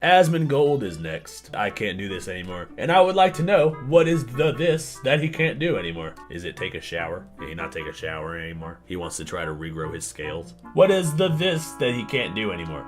Asmongold is next. I can't do this anymore. And I would like to know, what is the this that he can't do anymore? Is it take a shower? Can he not take a shower anymore? He wants to try to regrow his scales. What is the this that he can't do anymore?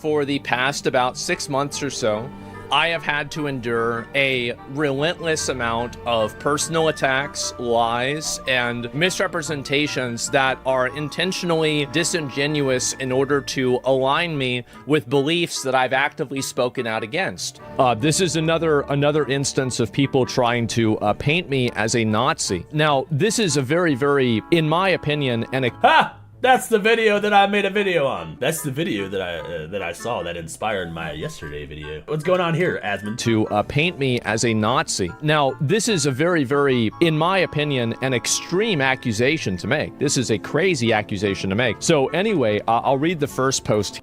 For the past about 6 months or so, I have had to endure a relentless amount of personal attacks, lies, and misrepresentations that are intentionally disingenuous in order to align me with beliefs that I've actively spoken out against. This is another instance of people trying to paint me as a Nazi. Now, this is a very, in my opinion, Ha! That's the video that I made a video on. That's the video that I saw that inspired my yesterday video. What's going on here, Asmond? To paint me as a Nazi. Now, this is a very, in my opinion, an extreme accusation to make. This is a crazy accusation to make. So anyway, I'll read the first post.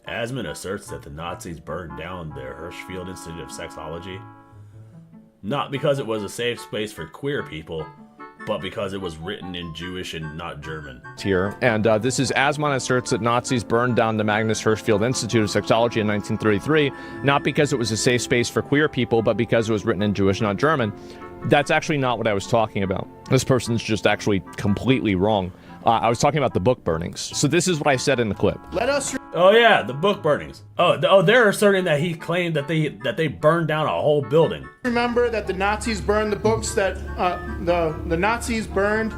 Asmond asserts that the Nazis burned down the Hirschfeld Institute of Sexology, not because it was a safe space for queer people, but because it was written in Jewish and not German. Here, and this is Asmond asserts that Nazis burned down the Magnus Hirschfeld Institute of Sexology in 1933, not because it was a safe space for queer people, but because it was written in Jewish, not German. That's actually not what I was talking about. This person's just actually completely wrong. I was talking about the book burnings. So this is what I said in the clip. Oh yeah, the book burnings. Oh, they're asserting that he claimed that they burned down a whole building. Remember that the Nazis burned the books that the Nazis burned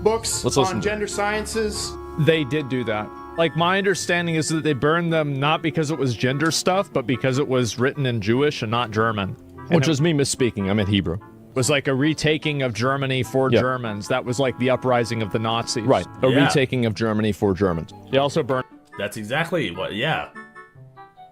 books on gender sciences. They did do that. Like, my understanding is that they burned them not because it was gender stuff, but because it was written in Jewish and not German. Which was me misspeaking. I meant Hebrew. It was like a retaking of Germany for Germans. That was like the uprising of the Nazis. Right. A retaking of Germany for Germans. They also burned... That's exactly what, yeah.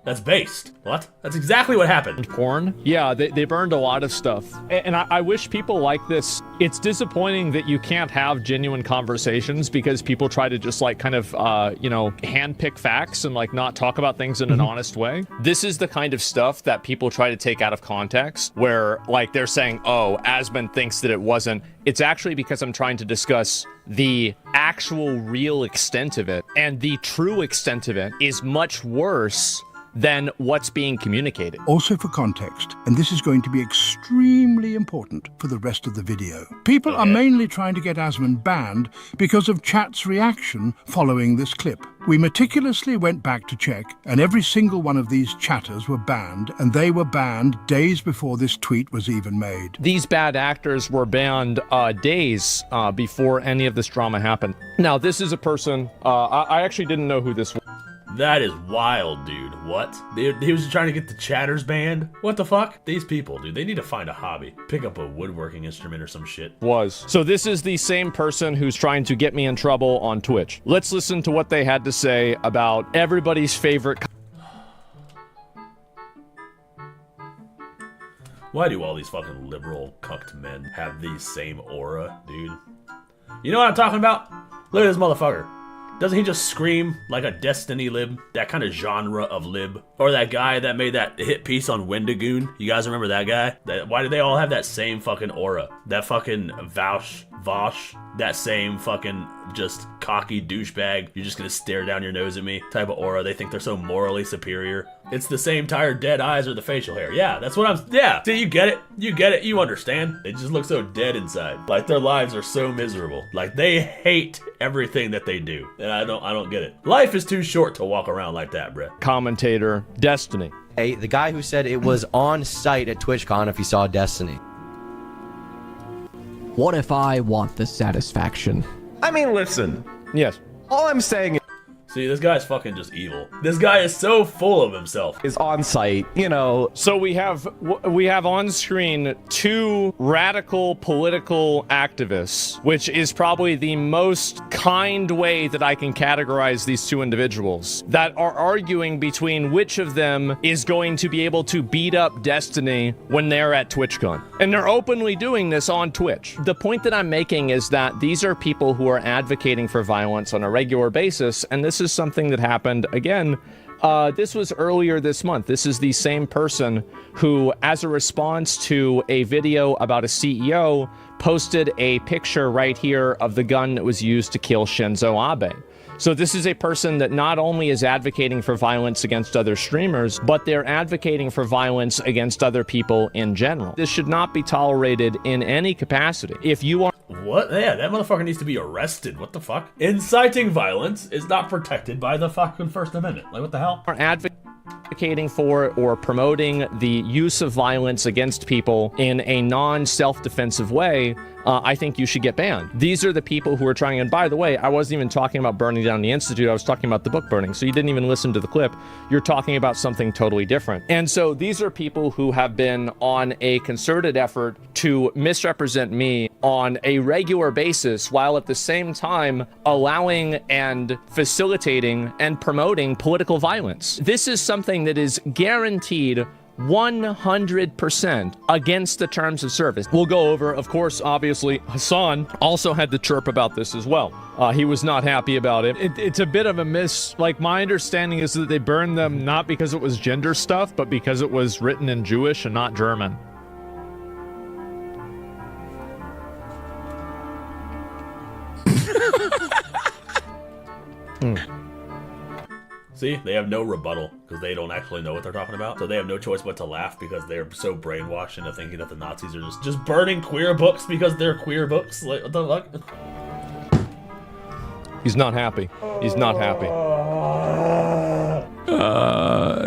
That's based. What? That's exactly what happened. Porn? Yeah, they burned a lot of stuff. And I wish people like this. It's disappointing that you can't have genuine conversations because people try to just like kind of, you know, handpick facts and like not talk about things in an honest way. This is the kind of stuff that people try to take out of context where like they're saying, oh, Asmond thinks that it wasn't. It's actually because I'm trying to discuss the actual real extent of it. And the true extent of it is much worse than what's being communicated. Also for context, and this is going to be extremely important for the rest of the video. People are mainly trying to get Asmond banned because of chat's reaction following this clip. We meticulously went back to check, and every single one of these chatters were banned, and they were banned days before this tweet was even made. These bad actors were banned days before any of this drama happened. Now, this is a person, I actually didn't know who this was. That is wild, dude. What? He was trying to get the chatters banned? What the fuck? These people, dude, they need to find a hobby. Pick up a woodworking instrument or some shit. So this is the same person who's trying to get me in trouble on Twitch. Let's listen to what they had to say about everybody's favorite... Why do all these fucking liberal cucked men have the same aura, dude? You know what I'm talking about? Look at this motherfucker. Doesn't he just scream like a Destiny lib? That kind of genre of lib. Or that guy that made that hit piece on Wendigoon. You guys remember that guy? Why do they all have that same fucking aura? That fucking Vosh, that same fucking just cocky douchebag, you're just gonna stare down your nose at me type of aura. They think they're so morally superior. It's the same tired dead eyes or the facial hair. Yeah, that's what yeah. See, you get it, you understand. They just look so dead inside. Like their lives are so miserable. Like they hate everything that they do. And I don't get it. Life is too short to walk around like that, bruh. Commentator, Destiny. Hey, the guy who said it was on site at TwitchCon if he saw Destiny. What if I want the satisfaction? I mean, listen. Yes. All I'm saying is... See, this guy's fucking just evil. This guy is so full of himself. Is on site, you know. So we have on screen two radical political activists, which is probably the most kind way that I can categorize these two individuals, that are arguing between which of them is going to be able to beat up Destiny when they're at TwitchCon. And they're openly doing this on Twitch. The point that I'm making is that these are people who are advocating for violence on a regular basis, and this is something that happened again. This was earlier this month. This is the same person who, as a response to a video about a CEO, posted a picture right here of the gun that was used to kill Shinzo Abe. So this is a person that not only is advocating for violence against other streamers, but they're advocating for violence against other people in general. This should not be tolerated in any capacity. If you are... What? Yeah, that motherfucker needs to be arrested. What the fuck? Inciting violence is not protected by the fucking First Amendment. Like, what the hell? Are advocating for or promoting the use of violence against people in a non-self-defensive way, I think you should get banned. These are the people who are trying, and by the way, I wasn't even talking about burning down the Institute, I was talking about the book burning, so you didn't even listen to the clip. You're talking about something totally different. And so these are people who have been on a concerted effort to misrepresent me on a regular basis, while at the same time allowing and facilitating and promoting political violence. This is something that is guaranteed 100% against the terms of service. We'll go over, of course, obviously, Hasan also had to chirp about this as well. He was not happy about it. It's a bit of a like, my understanding is that they burned them not because it was gender stuff, but because it was written in Jewish and not German. See, they have no rebuttal because they don't actually know what they're talking about. So they have no choice but to laugh because they're so brainwashed into thinking that the Nazis are just burning queer books because they're queer books. Like, what the fuck? He's not happy. He's not happy.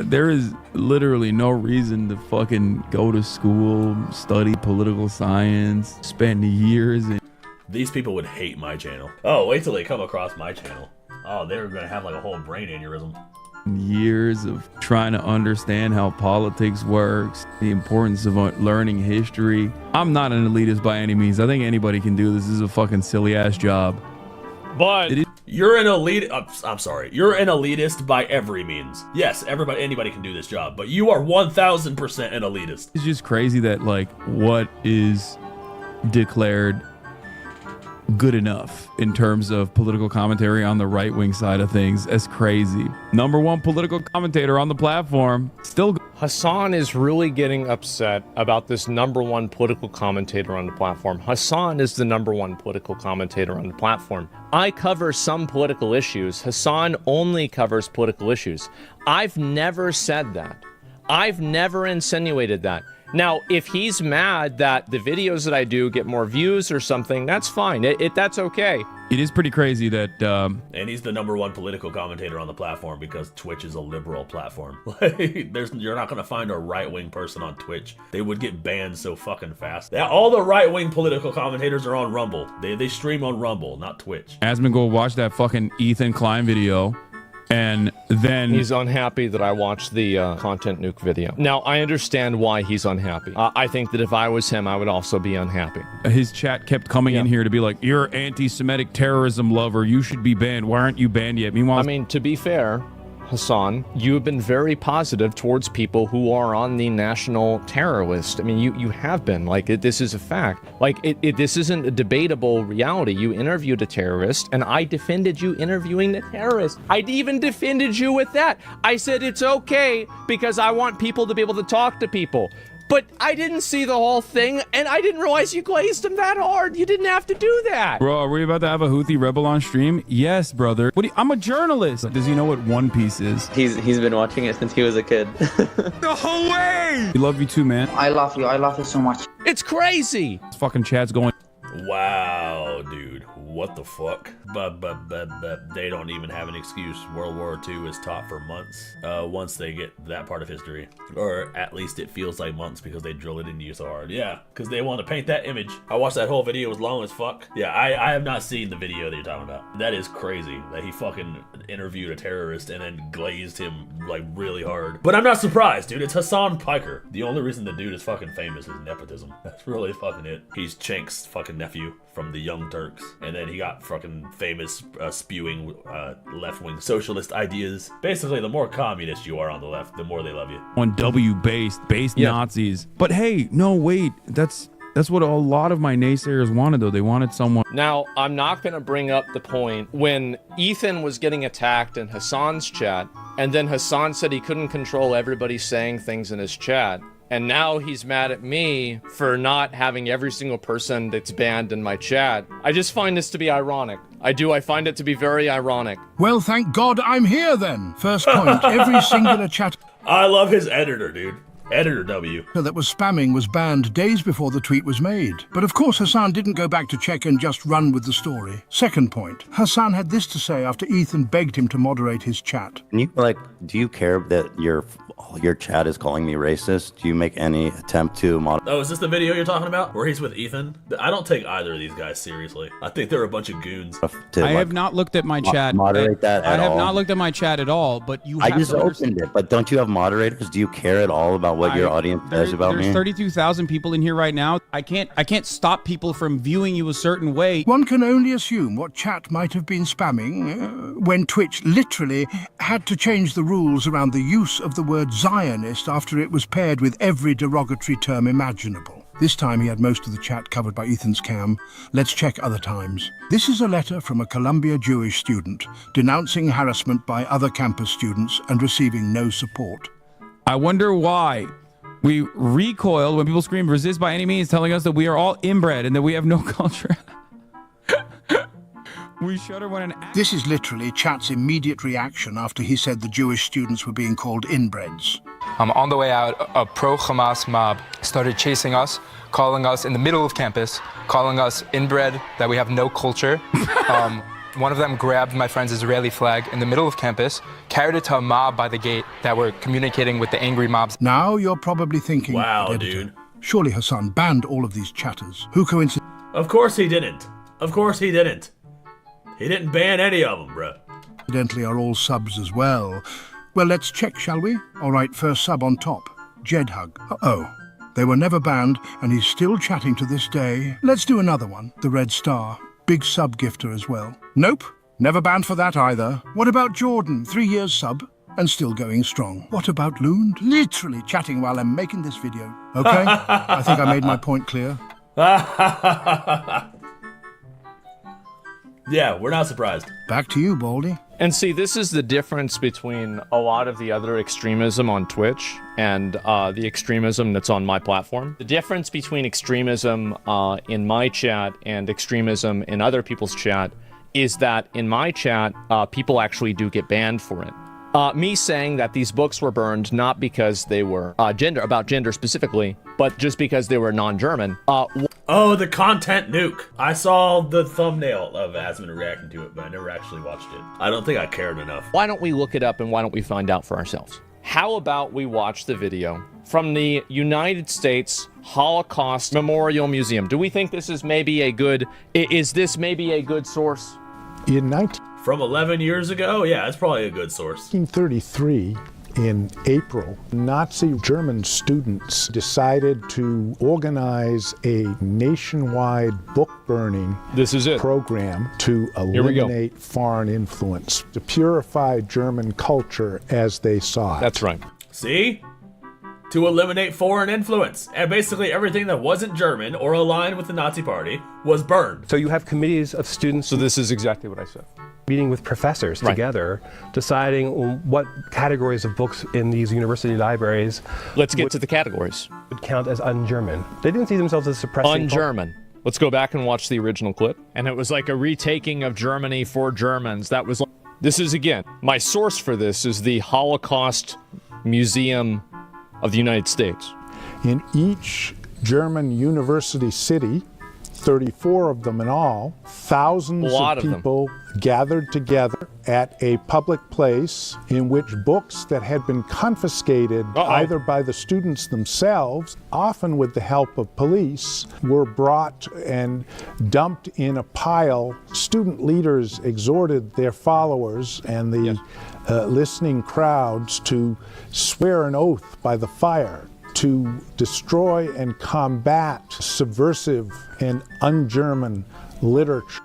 There is literally no reason to fucking go to school, study political science, spend years in... These people would hate my channel. Oh, wait till they come across my channel. Oh, they're gonna have like a whole brain aneurysm. Years of trying to understand how politics works, the importance of learning history. I'm not an elitist by any means. I think anybody can do this. This is a fucking silly ass job. But you're an elite. I'm sorry. You're an elitist by every means. Yes, anybody can do this job, but you are 1000% an elitist. It's just crazy that like what is declared good enough in terms of political commentary on the right-wing side of things. That's crazy. Number one political commentator on the platform, still... Hasan is really getting upset about this number one political commentator on the platform. Hasan is the number one political commentator on the platform. I cover some political issues. Hasan only covers political issues. I've never said that. I've never insinuated that. Now, if he's mad that the videos that I do get more views or something, that's fine. That's okay. It is pretty crazy that... And he's the number one political commentator on the platform because Twitch is a liberal platform. You're not going to find a right-wing person on Twitch. They would get banned so fucking fast. All the right-wing political commentators are on Rumble. They stream on Rumble, not Twitch. Asmongold watched that fucking Ethan Klein video. And then he's unhappy that I watched the content nuke video. Now, I understand why he's unhappy. I think that if I was him, I would also be unhappy. His chat kept coming in here to be like, you're anti-Semitic terrorism lover. You should be banned. Why aren't you banned yet? Meanwhile, I mean, to be fair, Hasan, you have been very positive towards people who are on the national terror list. I mean, you have been. Like, this is a fact. Like, this isn't a debatable reality. You interviewed a terrorist, and I defended you interviewing the terrorist. I even defended you with that. I said it's okay because I want people to be able to talk to people. But I didn't see the whole thing, and I didn't realize you glazed him that hard. You didn't have to do that. Bro, are we about to have a Houthi rebel on stream? Yes, brother. I'm a journalist. Does he know what One Piece is? He's been watching it since he was a kid. No way! We love you too, man. I love you. I love you so much. It's crazy. This fucking chat's going... Wow, dude. What the fuck? But they don't even have an excuse. World War II is taught for months once they get that part of history. Or at least it feels like months because they drill it into you so hard. Yeah, because they want to paint that image. I watched that whole video. It was long as fuck. Yeah, I have not seen the video that you're talking about. That is crazy that he fucking interviewed a terrorist and then glazed him like really hard. But I'm not surprised, dude. It's Hasan Piker. The only reason the dude is fucking famous is nepotism. That's really fucking it. He's Cenk's fucking nephew from the Young Turks. And then he got fucking famous spewing left-wing socialist ideas. Basically, the more communist you are on the left, the more they love you. On W-based Nazis. But hey, no, wait. That's what a lot of my naysayers wanted, though. They wanted someone... Now, I'm not going to bring up the point when Ethan was getting attacked in Hasan's chat, and then Hasan said he couldn't control everybody saying things in his chat. And now he's mad at me for not having every single person that's banned in my chat. I just find this to be ironic. I do. I find it to be very ironic. Well, thank God I'm here then. First point, every singular chat I love his editor, dude. Editor W. that was spamming was banned days before the tweet was made. But of course Hasan didn't go back to check and just run with the story. Second point, Hasan had this to say after Ethan begged him to moderate his chat. Do you care that your chat is calling me racist? Do you make any attempt to moderate? Oh, is this the video you're talking about? Where he's with Ethan? I don't take either of these guys seriously. I think they're a bunch of goons. I have not looked at my chat. Moderate that at all? I have not looked at my chat at all, but you I have just to opened it, but don't you have moderators? Do you care at all about what your audience says about me? There's 32,000 people in here right now. I can't stop people from viewing you a certain way. One can only assume what chat might have been spamming when Twitch literally had to change the rules around the use of the word Zionist after it was paired with every derogatory term imaginable. This time he had most of the chat covered by Ethan's cam. Let's check other times. This is a letter from a Columbia Jewish student denouncing harassment by other campus students and receiving no support. I wonder why we recoiled when people screamed resist by any means, telling us that we are all inbred and that we have no culture. We shudder when This is literally chat's immediate reaction after he said the Jewish students were being called inbreds. On the way out, a pro-Hamas mob started chasing us, calling us in the middle of campus, calling us inbred, that we have no culture. One of them grabbed my friend's Israeli flag in the middle of campus, carried it to a mob by the gate that were communicating with the angry mobs. Now you're probably thinking, wow, dude. Surely Hasan banned all of these chatters. Who coincidentally... Of course he didn't. Of course he didn't. He didn't ban any of them, bruh. Incidentally are all subs as well. Well, let's check, shall we? All right, first sub on top. Jedhug. Oh, they were never banned, and he's still chatting to this day. Let's do another one. The Red Star. Big sub gifter as well. Nope, never banned for that either. What about Jordan? 3 years sub, and still going strong. What about Lund? Literally chatting while I'm making this video. Okay, I think I made my point clear. Yeah, we're not surprised. Back to you, Baldy. And see, this is the difference between a lot of the other extremism on Twitch and the extremism that's on my platform. The difference between extremism in my chat and extremism in other people's chat is that in my chat, people actually do get banned for it. Me saying that these books were burned not because they were about gender specifically, but just because they were non-German. Oh, the content nuke. I saw the thumbnail of Asmond reacting to it, but I never actually watched it. I don't think I cared enough. Why don't we look it up and why don't we find out for ourselves? How about we watch the video from the United States Holocaust Memorial Museum? Do we think this is maybe a good, is this maybe a good source? From 11 years ago? Yeah, it's probably a good source. 1933, in April, Nazi German students decided to organize a nationwide book burning program to eliminate foreign influence, to purify German culture as they saw it. That's right. See? To eliminate foreign influence. And basically everything that wasn't German or aligned with the Nazi Party was burned. So you have committees of students. So this is exactly what I said. Meeting with professors together, deciding what categories of books in these university libraries. Let's get to the categories. Would count as un-German. They didn't see themselves as suppressing. Un-German. Let's go back and watch the original clip. And it was like a retaking of Germany for Germans. That was like, this is again, my source for this is the Holocaust Museum of the United States. In each German university city, 34 of them in all, thousands of people gathered together at a public place in which books that had been confiscated either by the students themselves, often with the help of police, were brought and dumped in a pile. Student leaders exhorted their followers and the listening crowds to swear an oath by the fire to destroy and combat subversive and un-German literature.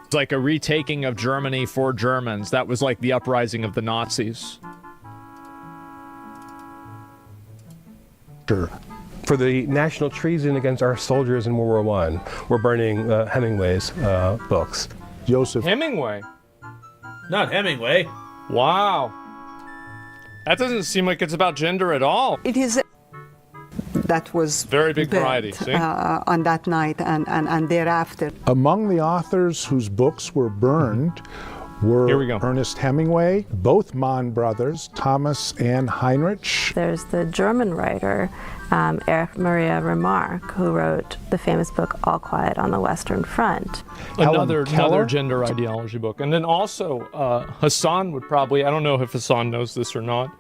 It's like a retaking of Germany for Germans. That was like the uprising of the Nazis. For the national treason against our soldiers in World War I, we're burning Hemingway's books. Joseph Hemingway? Not Hemingway. Wow. That doesn't seem like it's about gender at all. It is. that was very big burnt, variety, see? On that night and thereafter. Among the authors whose books were burned were Ernest Hemingway, both Mann brothers, Thomas and Heinrich. There's the German writer, Erich Maria Remarque, who wrote the famous book All Quiet on the Western Front. Another gender ideology book. And then also, Hasan would probably, I don't know if Hasan knows this or not,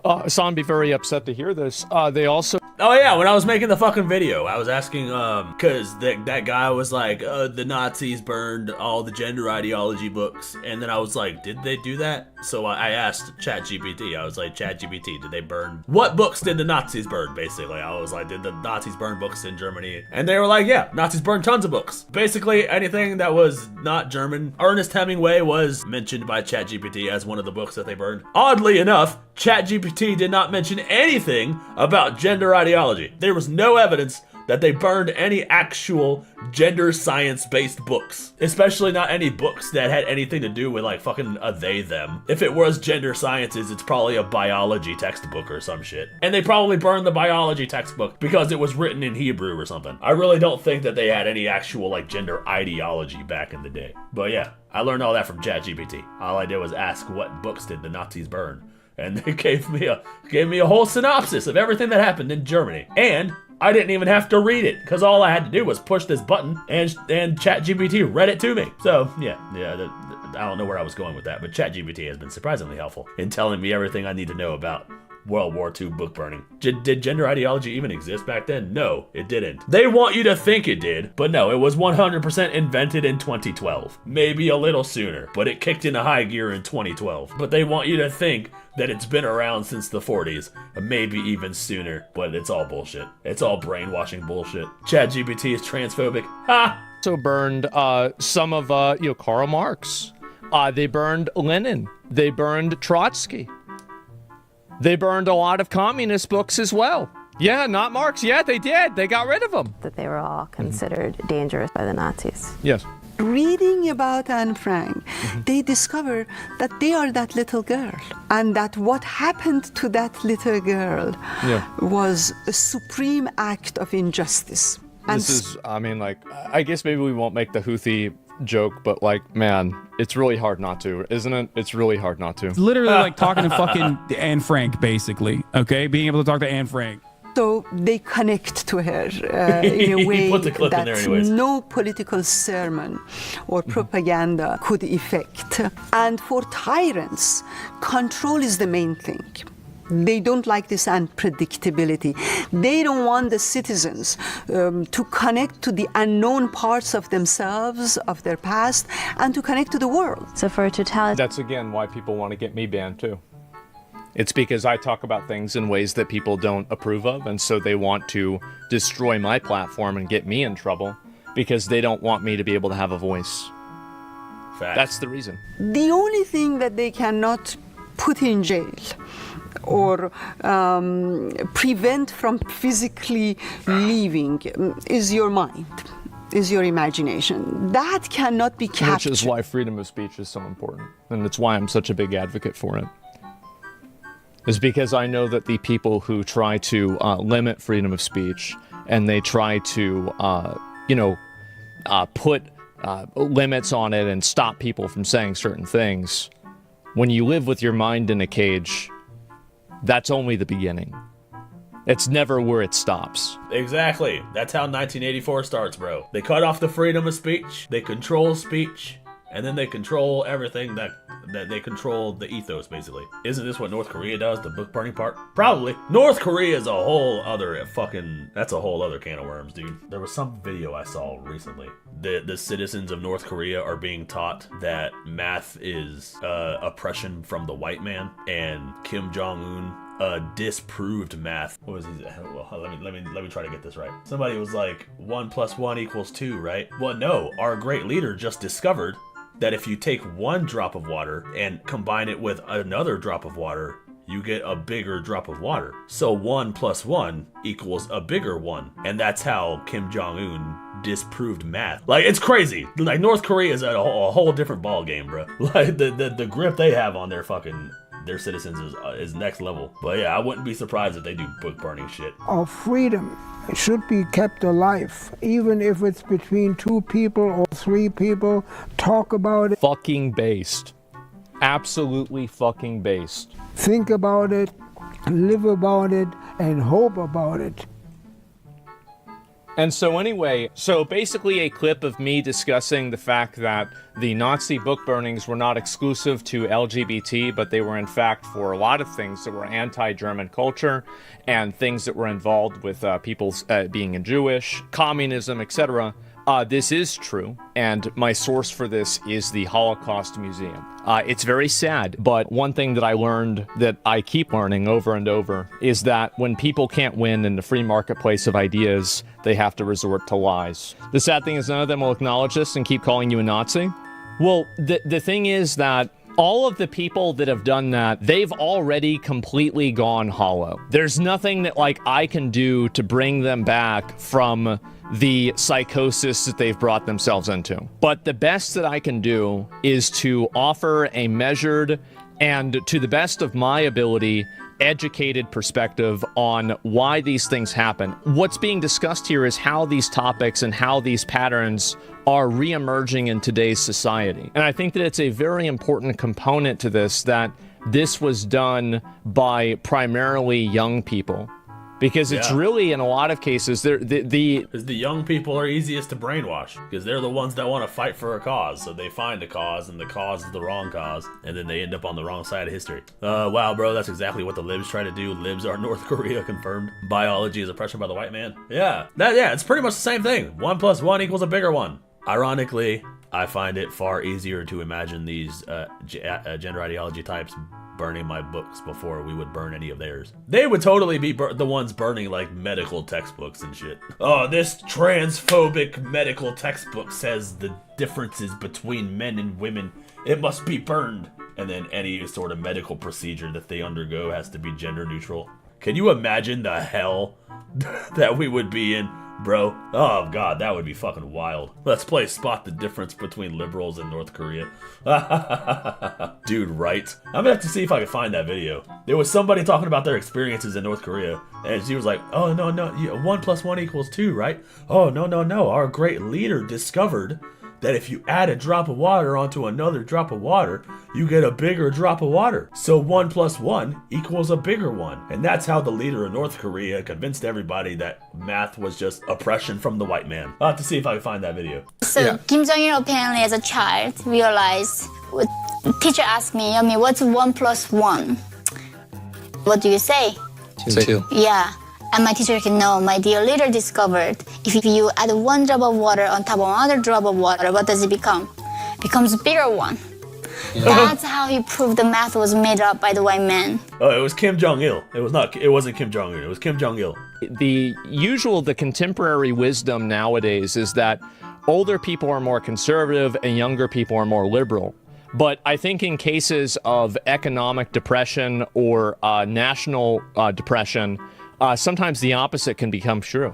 Hasan would be very upset to hear this. They also... Oh yeah, when I was making the fucking video, I was asking, cause that guy was like, the Nazis burned all the gender ideology books, and then I was like, did they do that? So I asked ChatGPT, I was like, ChatGPT, did they burn, what books did the Nazis burn, basically? I was like, did the Nazis burn books in Germany? And they were like, yeah, Nazis burned tons of books. Basically, anything that was not German. Ernest Hemingway was mentioned by ChatGPT as one of the books that they burned. Oddly enough, ChatGPT did not mention anything about gender ideology. There was no evidence that they burned any actual gender science-based books. Especially not any books that had anything to do with like fucking a they, them. If it was gender sciences, it's probably a biology textbook or some shit. And they probably burned the biology textbook because it was written in Hebrew or something. I really don't think that they had any actual like gender ideology back in the day. But yeah, I learned all that from ChatGPT. All I did was ask what books did the Nazis burn. And they gave me a whole synopsis of everything that happened in Germany. And I didn't even have to read it, because all I had to do was push this button, and ChatGPT read it to me. So, yeah, I don't know where I was going with that, but ChatGPT has been surprisingly helpful in telling me everything I need to know about World War II book burning. Did gender ideology even exist back then? No, it didn't. They want you to think it did, but no, it was 100% invented in 2012. Maybe a little sooner, but it kicked into high gear in 2012. But they want you to think that it's been around since the 40s, maybe even sooner, but it's all bullshit. It's all brainwashing bullshit. ChatGPT is transphobic. Ha! Also burned some of Karl Marx. They burned Lenin. They burned Trotsky. They burned a lot of communist books as well. Yeah, not Marx. Yeah, they did. They got rid of them. That they were all considered dangerous by the Nazis. Yes. Reading about Anne Frank, they discover that they are that little girl, and that what happened to that little girl was a supreme act of injustice. And This is, I mean, like, I guess maybe we won't make the Houthi joke, but like, man, it's really hard not to, isn't it? It's really hard not to. It's literally like talking to fucking Anne Frank, basically. Okay, being able to talk to Anne Frank. So they connect to her in a way that no political sermon or propaganda could effect. And for tyrants, control is the main thing. They don't like this unpredictability. They don't want the citizens to connect to the unknown parts of themselves, of their past, and to connect to the world. So for a totalitarian... That's again why people want to get me banned too. It's because I talk about things in ways that people don't approve of, and so they want to destroy my platform and get me in trouble because they don't want me to be able to have a voice. Facts. That's the reason. The only thing that they cannot put in jail or prevent from physically leaving is your mind, is your imagination. That cannot be captured. Which is why freedom of speech is so important, and it's why I'm such a big advocate for it. Is because I know that the people who try to limit freedom of speech and they try to, put limits on it and stop people from saying certain things, when you live with your mind in a cage, that's only the beginning. It's never where it stops. Exactly. That's how 1984 starts, bro. They cut off the freedom of speech, they control speech, and then they control everything that they control the ethos, basically. Isn't this what North Korea does, the book burning part? Probably. North Korea is a whole other that's a whole other can of worms, dude. There was some video I saw recently. The citizens of North Korea are being taught that math is oppression from the white man, and Kim Jong-un disproved math. What was he? Well, let me try to get this right. Somebody was like 1 + 1 = 2, right? Well, no, our great leader just discovered that if you take one drop of water and combine it with another drop of water, you get a bigger drop of water. So 1 + 1 = a bigger one. And that's how Kim Jong-un disproved math. Like, it's crazy. Like, North Korea is a whole different ball game, bro. Like, the grip they have on their their citizens is next level. But yeah, I wouldn't be surprised if they do book burning shit. Our freedom should be kept alive, even if it's between 2 people or 3 people. Talk about it. Fucking based. Absolutely fucking based. Think about it, live about it, and hope about it. And so anyway, so basically a clip of me discussing the fact that the Nazi book burnings were not exclusive to LGBT, but they were in fact for a lot of things that were anti-German culture and things that were involved with people being Jewish, communism, etc. This is true, and my source for this is the Holocaust Museum. It's very sad, but one thing that I learned that I keep learning over and over is that when people can't win in the free marketplace of ideas, they have to resort to lies. The sad thing is none of them will acknowledge this and keep calling you a Nazi. Well, the thing is that all of the people that have done that, they've already completely gone hollow. There's nothing that like I can do to bring them back from the psychosis that they've brought themselves into. But the best that I can do is to offer a measured and, to the best of my ability, educated perspective on why these things happen. What's being discussed here is how these topics and how these patterns are re-emerging in today's society. And I think that it's a very important component to this that this was done by primarily young people. Because it's really, in a lot of cases, the young people are easiest to brainwash because they're the ones that want to fight for a cause. So they find a cause, and the cause is the wrong cause, and then they end up on the wrong side of history. Wow, bro, that's exactly what the libs try to do. Libs are North Korea confirmed. Biology is oppression by the white man. Yeah, it's pretty much the same thing. 1 + 1 equals a bigger one. Ironically, I find it far easier to imagine these gender ideology types burning my books before we would burn any of theirs. They would totally be the ones burning like medical textbooks and shit. Oh, this transphobic medical textbook says the differences between men and women, it must be burned. And then any sort of medical procedure that they undergo has to be gender neutral. Can you imagine the hell that we would be in, bro? Oh god, that would be fucking wild. Let's play spot the difference between liberals and North Korea. Dude, right? I'm gonna have to see if I can find that video. There was somebody talking about their experiences in North Korea, and she was like, oh no, 1 + 1 = 2, right? Oh no, our great leader discovered that if you add a drop of water onto another drop of water, you get a bigger drop of water. So 1 + 1 = a bigger one. And that's how the leader of North Korea convinced everybody that math was just oppression from the white man. I'll have to see if I can find that video. So Kim Jong-il apparently as a child realized, teacher asked me, Yummy, what's 1 + 1? What do you say? 2. Yeah. And my teacher can know, my dear leader discovered, if you add 1 drop of water on top of another drop of water, what does it become? It becomes a bigger one. Yeah. That's how he proved the math was made up by the white man. Oh, it was Kim Jong-il. It wasn't Kim Jong-un. It was Kim Jong-il. The contemporary wisdom nowadays is that older people are more conservative and younger people are more liberal. But I think in cases of economic depression or national depression, sometimes the opposite can become true.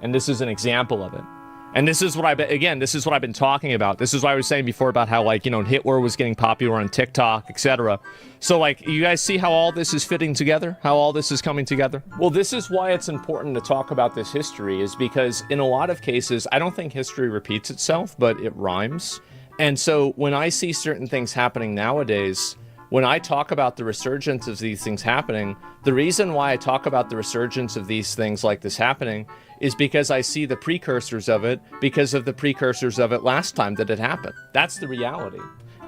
And this is an example of it. And this is what I've been talking about. This is what I was saying before about how, like, Hitler was getting popular on TikTok, etc. So, like, you guys see how all this is fitting together? How all this is coming together? Well, this is why it's important to talk about this history, is because in a lot of cases, I don't think history repeats itself, but it rhymes. And so when I see certain things happening nowadays, when I talk about the resurgence of these things happening, the reason why I talk about the resurgence of these things like this happening is because I see the precursors of it because of the precursors of it last time that it happened. That's the reality.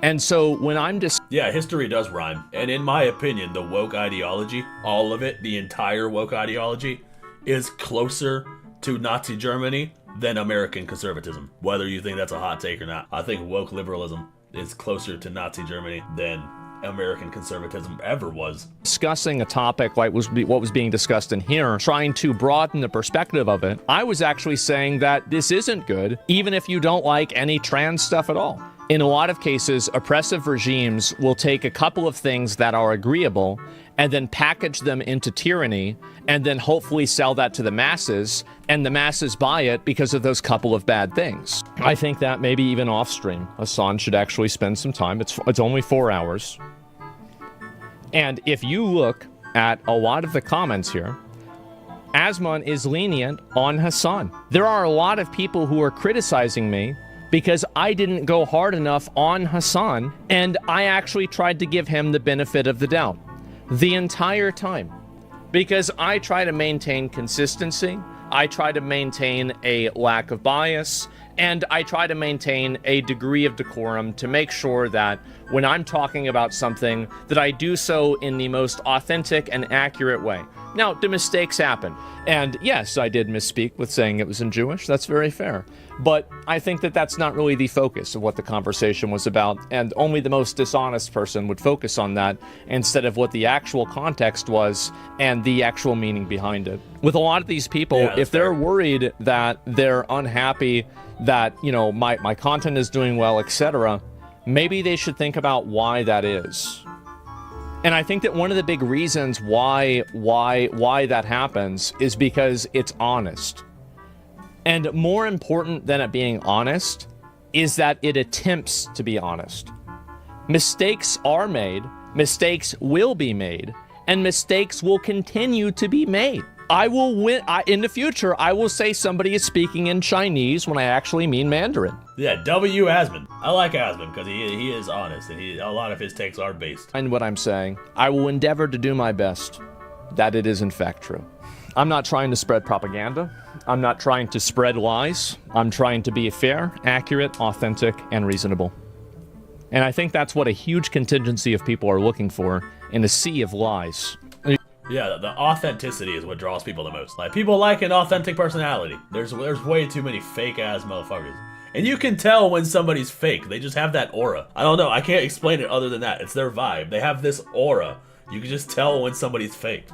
And so when I'm just... Yeah, history does rhyme. And in my opinion, the woke ideology, all of it, the entire woke ideology, is closer to Nazi Germany than American conservatism. Whether you think that's a hot take or not, I think woke liberalism is closer to Nazi Germany than American conservatism ever was. Discussing a topic like what was being discussed in here, trying to broaden the perspective of it, I was actually saying that this isn't good, even if you don't like any trans stuff at all. In a lot of cases, oppressive regimes will take a couple of things that are agreeable and then package them into tyranny and then hopefully sell that to the masses, and the masses buy it because of those couple of bad things. I think that maybe even off stream, Hasan should actually spend some time, it's only 4 hours, And if you look at a lot of the comments here, Asmond is lenient on Hasan. There are a lot of people who are criticizing me because I didn't go hard enough on Hasan, and I actually tried to give him the benefit of the doubt the entire time. Because I try to maintain consistency, I try to maintain a lack of bias, and I try to maintain a degree of decorum to make sure that when I'm talking about something, that I do so in the most authentic and accurate way. Now, do mistakes happen? And yes, I did misspeak with saying it was in Jewish. That's very fair. But I think that that's not really the focus of what the conversation was about, and only the most dishonest person would focus on that instead of what the actual context was and the actual meaning behind it. With a lot of these people, if they're worried that they're unhappy that, you know, my content is doing well, etc., maybe they should think about why that is. And I think that one of the big reasons why that happens is because it's honest. And more important than it being honest is that it attempts to be honest. Mistakes are made, mistakes will be made, and mistakes will continue to be made. In the future, I will say somebody is speaking in Chinese when I actually mean Mandarin. Yeah, W. Asmond. I like Asmond because he is honest, and a lot of his takes are based. And what I'm saying, I will endeavor to do my best that it is in fact true. I'm not trying to spread propaganda. I'm not trying to spread lies. I'm trying to be fair, accurate, authentic, and reasonable. And I think that's what a huge contingency of people are looking for in a sea of lies. Yeah, the authenticity is what draws people the most. Like, people like an authentic personality. There's way too many fake-ass motherfuckers. And you can tell when somebody's fake. They just have that aura. I don't know. I can't explain it other than that. It's their vibe. They have this aura. You can just tell when somebody's fake.